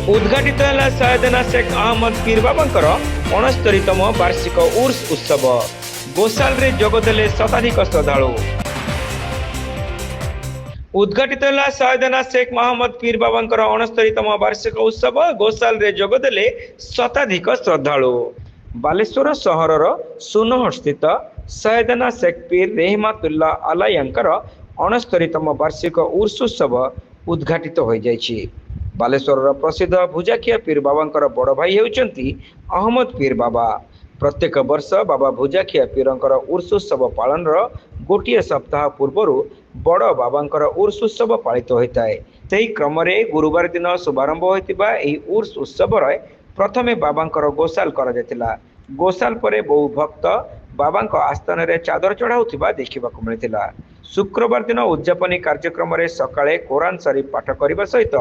उद्घाटित है सैयदना शेख अहमद पीर बाबांकर 69तम वार्षिक उर्स उत्सव। गोसाल रे जोगदेले शताधिक श्रद्धालु। उद्घाटित है सैयदना शेख अहमद पीर बाबांकर 69तम वार्षिक उत्सव। गोसाल रे जोगदेले शताधिक श्रद्धालु। बालेश्वर सहरर सुनहट स्थित सैयदना शेख पीर रेहमातुल्ला आलायांकर 69तम वार्षिक उर्स उत्सव उद्घाटित हो जाइछि। बालेश्वर प्रसिद्ध भुजाखिया पीर बाबांकर बड़ भाई होउचंती अहमद पीर बाबा। प्रत्येक वर्ष बाबा भुजाखिया पीरंकर उर्स उत्सव पालन गोटे सप्ताह पूर्व बड़ बाबांकर उर्स उत्सव पालित होता है। सही क्रम रे गुरुवार दिन शुभारंभ होइतिबा एही उर्स उत्सव प्रथमे बाबांकर गोसाल करा जायतिला। गोसाल परे बहु भक्त बाबांक आस्थान रे चादर चढ़ाउथिबा देखिबाकु मिलितिला। शुक्रवार दिन उद्यापनी कार्यक्रम रे सकाळे कुरान शरीफ पाठ करने सहित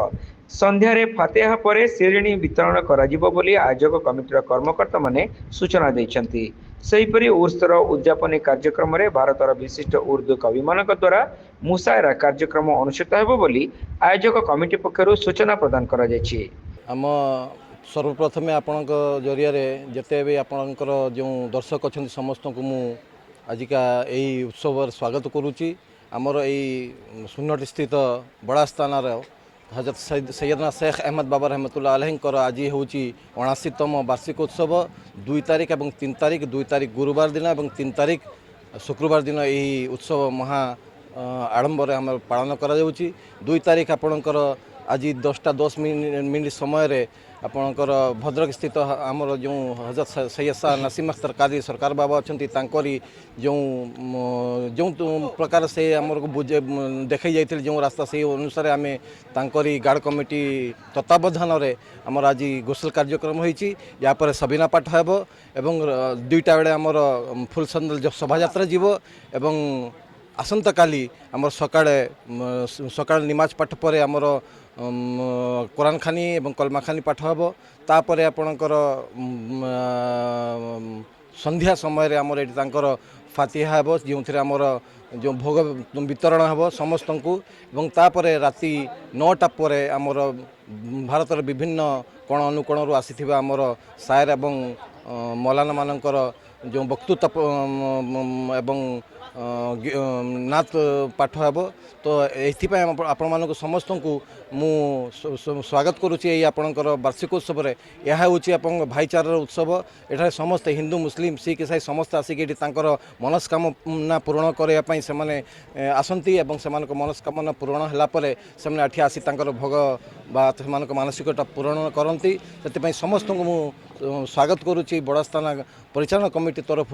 संध्यारे फातेहा परे श्रेणी वितरण कराजिबो बोली आयोजक कमिटीर कर्मकर्ता माने सूचना दैछन्ति। सेहिपरि उर्सर उद्यापनी कार्यक्रम रे भारतर विशिष्ट उर्दू कविमानक द्वारा मुसायरा कार्यक्रम अनुष्ठित हेबो बोली आयोजक कमिटी पक्षरु सूचना प्रदान करा जायछि। आम सर्वप्रथम आपण जरिया जिते भी आपणकर जो दर्शक अच्छा समस्त को मु आजिका यही उत्सव स्वागत करुच्ची। आमर यही सुन्नट स्थित बड़ा स्थान हजरत सैयदना शेख अहमद बाबा रहमतुल्लाह अलैहिंकर आज हूँ 79तम वार्षिक उत्सव। 2 तारीख और 3 तारीख 2 तारीख गुरुवार दिन और 3 तारीख शुक्रवार दिन यही उत्सव महा आडंबर आम पालन करा 2 तारीख आपणकर आज 10टा 10 मिनिट समय आपणकर भद्रक स्थित आमर जो हजरत सैयद शाह नसीम अख्तर कादरी सरकार बाबा अच्छा जो जो प्रकार से आमर को बुझे देखई जाते जो रास्ता से अनुसार आम तांकरी गार्ड कमिटी तत्वावधान आमर आज गोसल कार्यक्रम होती। यापर सबिना पाठ हेब एवं 2टा बेले आमर फुल सन्दल शोभा यात्रा जीव एवं आसंता काली आमर सकाळ निमाज पाठ पर आमर कुरान खानी एवं कलमा खानी पाठ हेब। तापर आपणकर संध्या समय आमर ये फातिहा हेब जो आमर जो भोग वितरण हेब समस्त को। तापर राति 9टा पर आमर भारतर विभिन्न कोण अनुकोण आसी आमर शायर एवं मौलाना मानकर जो वक्तृत्व एवं नाथ पाठ हेब। तो ये आपण मानक समस्त को मु स्वागत करुच्ची आपणकर वार्षिक उत्सव। यह हूँ आप भाईचारार उत्सव। एठार समस्त हिंदू मुस्लिम सिख ईसाई समस्त आसिक मनस्कामना पूरण करने से आसती और से मनस्कामना पूरण होगापर से आसी भोग बा मानसिकता पूरण करती। से समस्त को मु स्वागत करुच्ची। बड़स्थान परिचालन कमिटी तरफ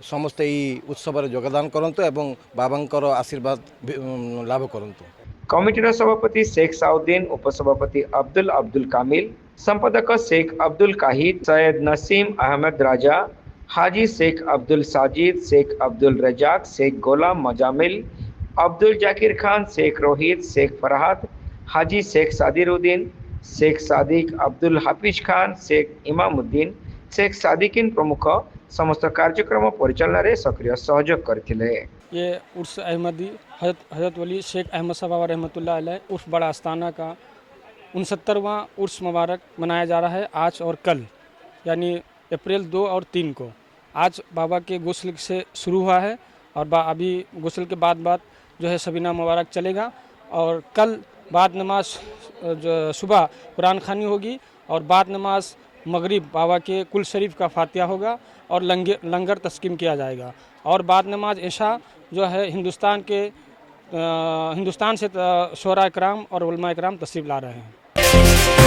समस्त यही उत्सव योगदान करंतु एवं बाबांकर आशीर्वाद लाभ करंतु। कमिटीर सभापति शेख साउद्दीन, उपसभापति अब्दुल कामिल, संपादक शेख अब्दुल काहिद, सैयद नसीम अहमद राजा, हाजी शेख अब्दुल साजिद, शेख अब्दुल रजाक, शेख गोलाम मजामिल, अब्दुल जाकिर खान, शेख रोहित, शेख फरहाद, हाजी शेख सादिरुद्दीन, शेख सादिक, अब्दुल हाफिज खान, शेख इमामुद्दीन, शेख सादिकिन प्रमुख समस्त कार्यक्रम परिचालन रे सक्रिय सहयोग करथिले। ये उर्स अहमदी हजरत वली शेख अहमद साहब बाबा रहमतुल्लाह अलैह उर्स बड़ा आस्थाना का 69वां उर्स मुबारक मनाया जा रहा है आज और कल, यानी अप्रैल 2 और 3 को। आज बाबा के गुस्ल से शुरू हुआ है और अभी गुस्ल के बाद जो है सबीना मुबारक चलेगा और कल बाद नमाज सुबह कुरान खानी होगी और बाद नमाज मगरिब बाबा के कुल शरीफ का फातिहा होगा और लंगर तस्कीम किया जाएगा और बाद नमाज ऐशा जो है हिंदुस्तान से शोरा इकराम और उलमा इकराम तशरीफ़ ला रहे हैं।